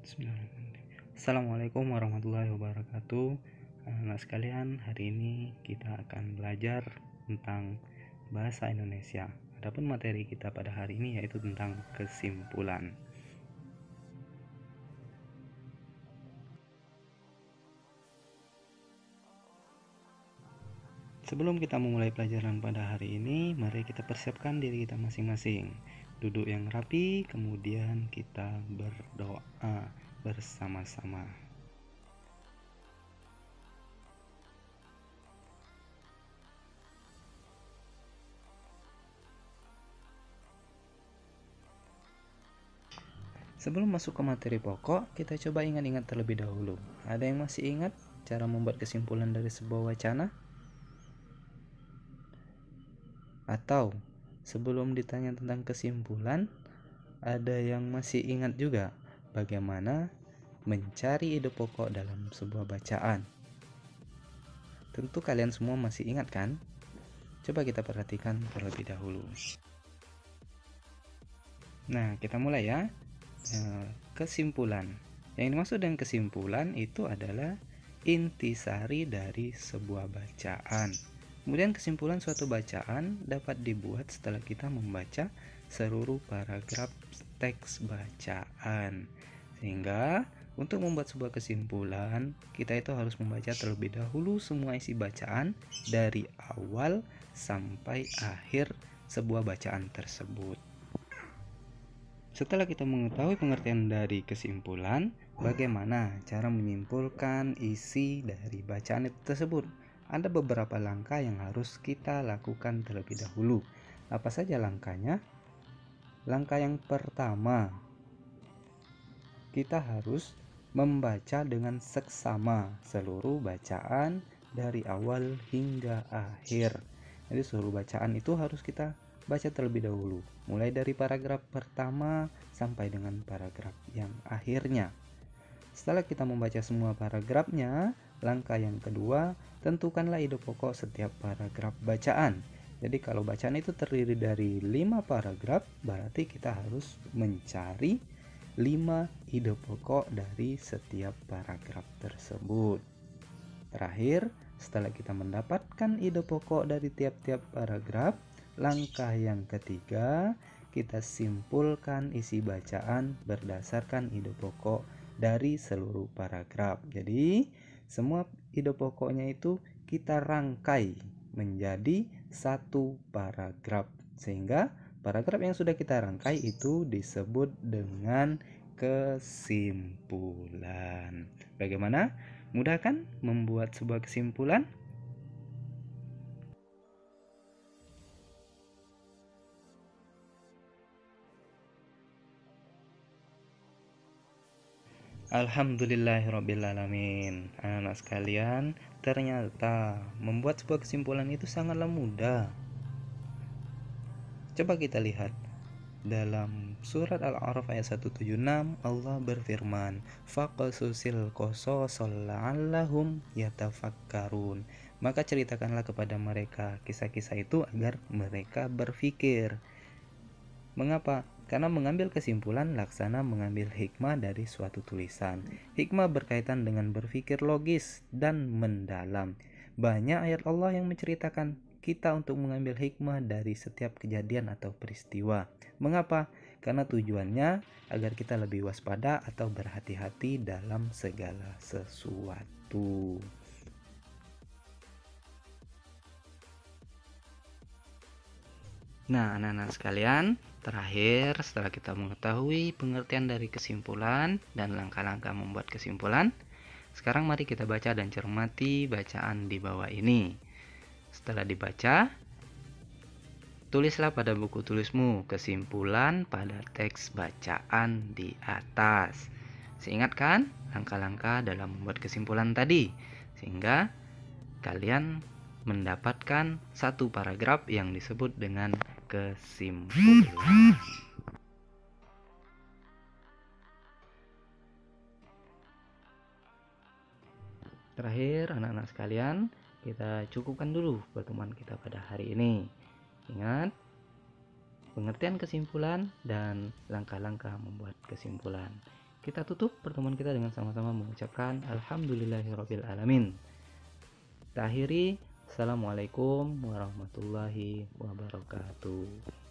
Bismillahirrahmanirrahim. Assalamualaikum warahmatullahi wabarakatuh. Anak sekalian, hari ini kita akan belajar tentang bahasa Indonesia. Adapun materi kita pada hari ini yaitu tentang kesimpulan. Sebelum kita memulai pelajaran pada hari ini, mari kita persiapkan diri kita masing-masing. Duduk yang rapi, kemudian kita berdoa bersama-sama. Sebelum masuk ke materi pokok, kita coba ingat-ingat terlebih dahulu. Ada yang masih ingat cara membuat kesimpulan dari sebuah wacana? Atau sebelum ditanya tentang kesimpulan, ada yang masih ingat juga bagaimana mencari ide pokok dalam sebuah bacaan? Tentu kalian semua masih ingat kan? Coba kita perhatikan terlebih dahulu. Nah, kita mulai ya. Kesimpulan. Yang dimaksud dengan kesimpulan itu adalah intisari dari sebuah bacaan. Kemudian kesimpulan suatu bacaan dapat dibuat setelah kita membaca seluruh paragraf teks bacaan. Sehingga untuk membuat sebuah kesimpulan, kita itu harus membaca terlebih dahulu semua isi bacaan dari awal sampai akhir sebuah bacaan tersebut. Setelah kita mengetahui pengertian dari kesimpulan, bagaimana cara menyimpulkan isi dari bacaan itu tersebut? Ada beberapa langkah yang harus kita lakukan terlebih dahulu. Apa saja langkahnya? Langkah yang pertama, kita harus membaca dengan seksama seluruh bacaan dari awal hingga akhir. Jadi seluruh bacaan itu harus kita baca terlebih dahulu, mulai dari paragraf pertama sampai dengan paragraf yang akhirnya. Setelah kita membaca semua paragrafnya, langkah yang kedua, tentukanlah ide pokok setiap paragraf bacaan. Jadi kalau bacaan itu terdiri dari 5 paragraf, berarti kita harus mencari 5 ide pokok dari setiap paragraf tersebut. Terakhir, setelah kita mendapatkan ide pokok dari tiap-tiap paragraf, langkah yang ketiga, kita simpulkan isi bacaan berdasarkan ide pokok dari seluruh paragraf. Jadi, semua ide pokoknya itu kita rangkai menjadi satu paragraf. Sehingga paragraf yang sudah kita rangkai itu disebut dengan kesimpulan. Bagaimana? Mudah kan membuat sebuah kesimpulan? Alhamdulillahirrabbilalamin. Anak-anak sekalian, ternyata membuat sebuah kesimpulan itu sangatlah mudah. Coba kita lihat dalam surat Al-A'raf ayat 176, Allah berfirman, faqasusil qasasal la'allahum yatafakkarun. Maka ceritakanlah kepada mereka kisah-kisah itu agar mereka berpikir. Mengapa? Karena mengambil kesimpulan laksana mengambil hikmah dari suatu tulisan. Hikmah berkaitan dengan berpikir logis dan mendalam. Banyak ayat Allah yang menceritakan kita untuk mengambil hikmah dari setiap kejadian atau peristiwa. Mengapa? Karena tujuannya agar kita lebih waspada atau berhati-hati dalam segala sesuatu. Nah, anak-anak sekalian, terakhir setelah kita mengetahui pengertian dari kesimpulan dan langkah-langkah membuat kesimpulan, sekarang mari kita baca dan cermati bacaan di bawah ini. Setelah dibaca, tulislah pada buku tulismu kesimpulan pada teks bacaan di atas. Ingatkan langkah-langkah dalam membuat kesimpulan tadi, sehingga kalian mendapatkan satu paragraf yang disebut dengan kesimpulan. Terakhir, anak-anak sekalian, kita cukupkan dulu pertemuan kita pada hari ini. Ingat pengertian kesimpulan dan langkah-langkah membuat kesimpulan. kita tutup pertemuan kita dengan sama-sama mengucapkan alhamdulillahirabbil alamin. Kita akhiri. Assalamualaikum warahmatullahi wabarakatuh.